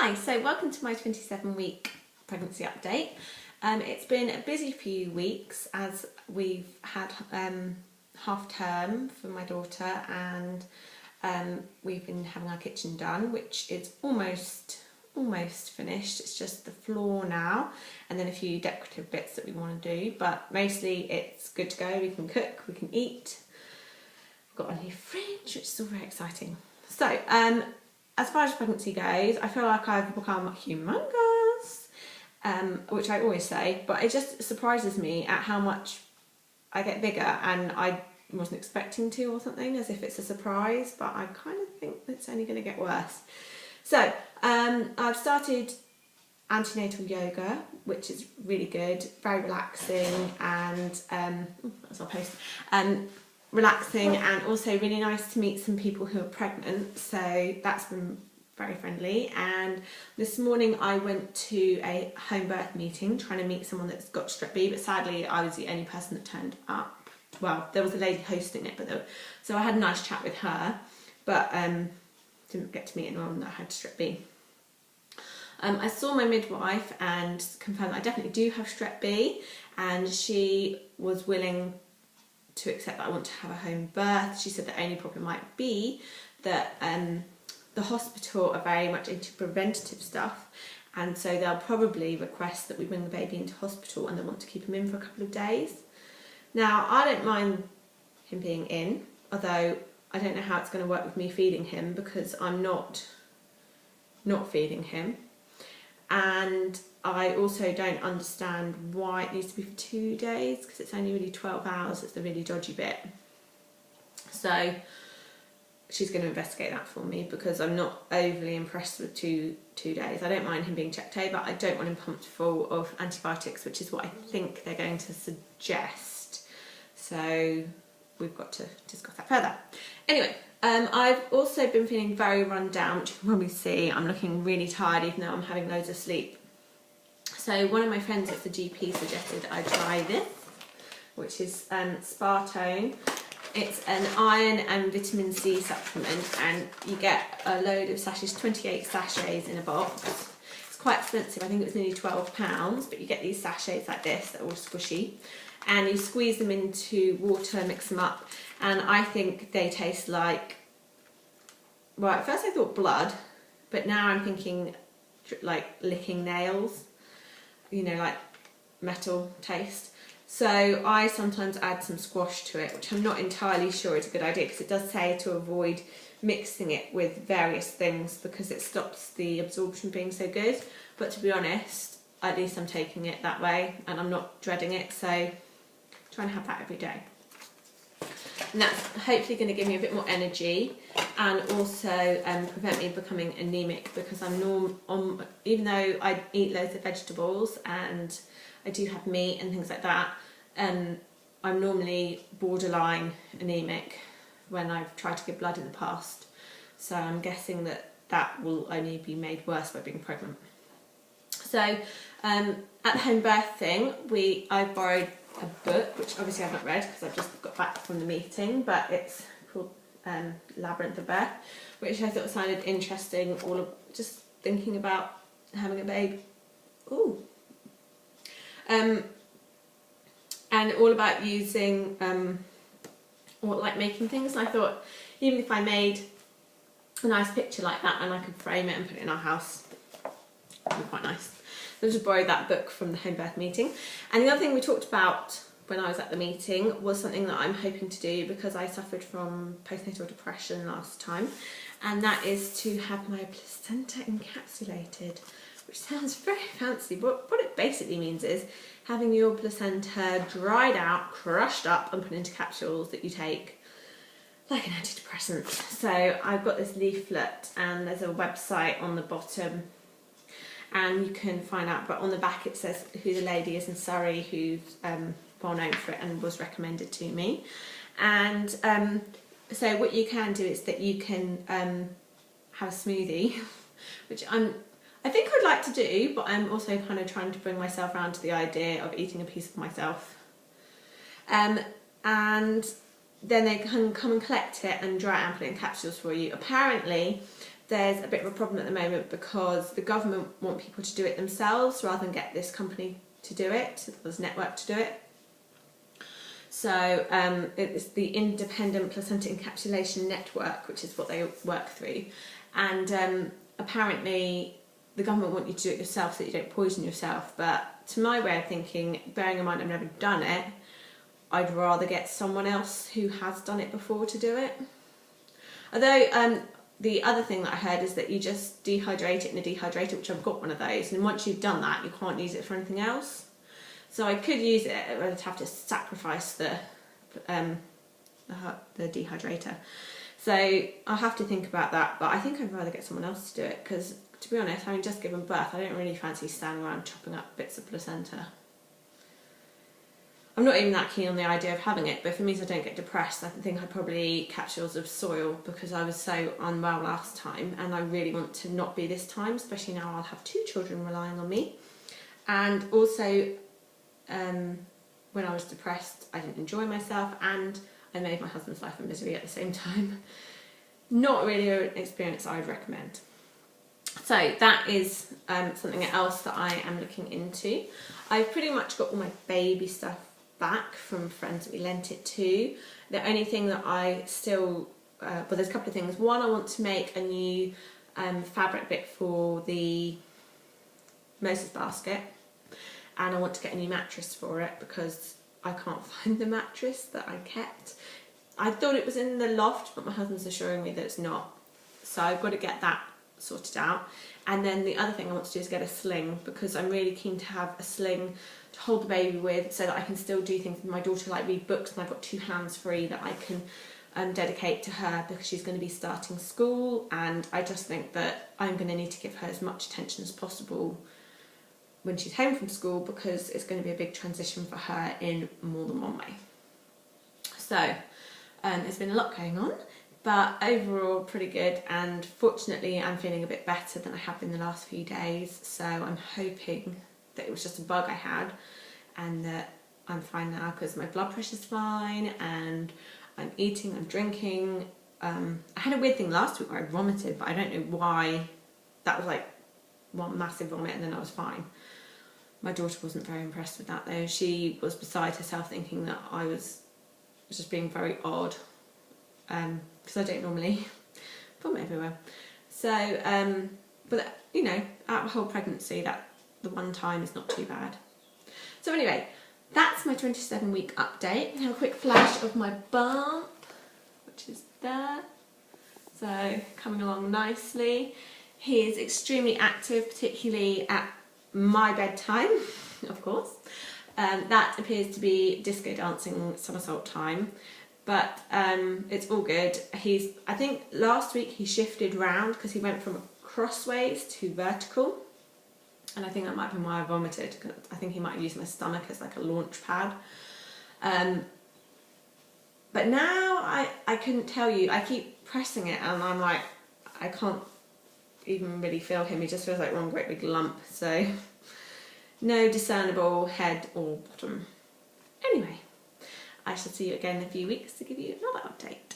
Hi, so welcome to my 27-week pregnancy update. It's been a busy few weeks as we've had half term for my daughter, and we've been having our kitchen done, which is almost finished. It's just the floor now and then a few decorative bits that we want to do, but mostly it's good to go. We can cook, we can eat. We've got a new fridge, which is all very exciting. So as far as pregnancy goes, I feel like I've become humongous, which I always say, but it just surprises me at how much I get bigger, and I wasn't expecting to or something, as if it's a surprise, but I kind of think it's only going to get worse. So I've started antenatal yoga, which is really good, very relaxing, and that's our post. Relaxing, and also really nice to meet some people who are pregnant, so that's been very friendly. And this morning I went to a home birth meeting trying to meet someone that's got strep B, but sadly I was the only person that turned up. Well, there was a lady hosting it, but so I had a nice chat with her, but didn't get to meet anyone that had strep B. I saw my midwife and confirmed that I definitely do have strep B, and she was willing to accept that I want to have a home birth. She said the only problem might be that the hospital are very much into preventative stuff, and so they'll probably request that we bring the baby into hospital, and they want to keep him in for a couple of days. Now, I don't mind him being in, although I don't know how it's going to work with me feeding him, because I'm not feeding him, and I also don't understand why it needs to be for 2 days, because it's only really 12 hours. It's the really dodgy bit. So she's going to investigate that for me, because I'm not overly impressed with two days. I don't mind him being checked over. I don't want him pumped full of antibiotics, which is what I think they're going to suggest. So we've got to discuss that further. Anyway, I've also been feeling very run down, which you can probably see. I'm looking really tired, even though I'm having loads of sleep. So one of my friends at the GP suggested I try this, which is SpaTone. It's an iron and vitamin C supplement, and you get a load of sachets, 28 sachets in a box. It's quite expensive. I think it was nearly £12, but you get these sachets like this that are all squishy, and you squeeze them into water, mix them up, and I think they taste like, well, at first I thought blood, but now I'm thinking like licking nails, you know, like metal taste. So I sometimes add some squash to it, which I'm not entirely sure is a good idea, because it does say to avoid mixing it with various things because it stops the absorption being so good. But to be honest, at least I'm taking it that way and I'm not dreading it, so trying to have that every day. And that's hopefully going to give me a bit more energy, and also prevent me becoming anemic, because I'm even though I eat loads of vegetables and I do have meat and things like that, I'm normally borderline anemic when I've tried to give blood in the past. So I'm guessing that will only be made worse by being pregnant. So at the home birth thing, I borrowed a book, which obviously I haven't read because I've just got back from the meeting, but it's called Labyrinth of Birth, which I thought sounded interesting, just thinking about having a babe. Ooh. And all about using, or like making things. And I thought, even if I made a nice picture like that and I could frame it and put it in our house, it would be quite nice. So I just borrowed that book from the home birth meeting. And the other thing we talked about when I was at the meeting was something that I'm hoping to do, because I suffered from postnatal depression last time, and that is to have my placenta encapsulated, which sounds very fancy, but what it basically means is having your placenta dried out, crushed up and put into capsules that you take like an antidepressant. So I've got this leaflet, and there's a website on the bottom, and you can find out, but on the back it says who the lady is in Surrey who's well known for it and was recommended to me. And so what you can do is that you can have a smoothie, which I think I'd like to do, but I'm also kind of trying to bring myself around to the idea of eating a piece of myself. And then they can come and collect it and dry it and put it in capsules for you. Apparently there's a bit of a problem at the moment because the government want people to do it themselves rather than get this company to do it, this network to do it. So it's the Independent Placenta Encapsulation Network, which is what they work through. And apparently the government want you to do it yourself so that you don't poison yourself. But to my way of thinking, bearing in mind I've never done it, I'd rather get someone else who has done it before to do it. Although the other thing that I heard is that you just dehydrate it in a dehydrator, which I've got one of those, and once you've done that you can't use it for anything else. So I could use it, but I'd have to sacrifice the dehydrator. So I'll have to think about that, but I think I'd rather get someone else to do it because, to be honest, having just given birth, I don't really fancy standing around chopping up bits of placenta. I'm not even that keen on the idea of having it, but if it means I don't get depressed, I think I'd probably eat capsules of soil because I was so unwell last time and I really want to not be this time, especially now I'll have 2 children relying on me. And also, when I was depressed, I didn't enjoy myself and I made my husband's life a misery at the same time. Not really an experience I would recommend. So that is something else that I am looking into. I've pretty much got all my baby stuff back from friends that we lent it to. The only thing that I still, well, there's a couple of things. One, I want to make a new fabric bit for the Moses basket, and I want to get a new mattress for it because I can't find the mattress that I kept. I thought it was in the loft, but my husband's assuring me that it's not. So I've got to get that sorted out. And then the other thing I want to do is get a sling because I'm really keen to have a sling to hold the baby with so that I can still do things with my daughter, like read books, and I've got 2 hands free that I can dedicate to her because she's going to be starting school, and I just think that I'm going to need to give her as much attention as possible when she's home from school because it's going to be a big transition for her in more than one way. So there's been a lot going on, but overall pretty good, and fortunately I'm feeling a bit better than I have been the last few days, so I'm hoping that it was just a bug I had and that I'm fine now because my blood pressure's fine and I'm eating, I'm drinking. I had a weird thing last week where I vomited, but I don't know why. That was like one massive vomit and then I was fine. My daughter wasn't very impressed with that though. She was beside herself thinking that I was just being very odd because I don't normally vomit everywhere. So, but you know, out of the whole pregnancy, that the one time is not too bad. So anyway, that's my 27-week update. I have a quick flash of my bump, which is there. So coming along nicely. He is extremely active, particularly at my bedtime, of course. That appears to be disco dancing somersault time, but it's all good. I think last week he shifted round because he went from crossways to vertical, and I think that might have been why I vomited. I think he might have used my stomach as like a launch pad. But now I couldn't tell you. I keep pressing it and I'm like, I can't even really feel him. He just feels like one great big lump. So no discernible head or bottom. Anyway, I shall see you again in a few weeks to give you another update.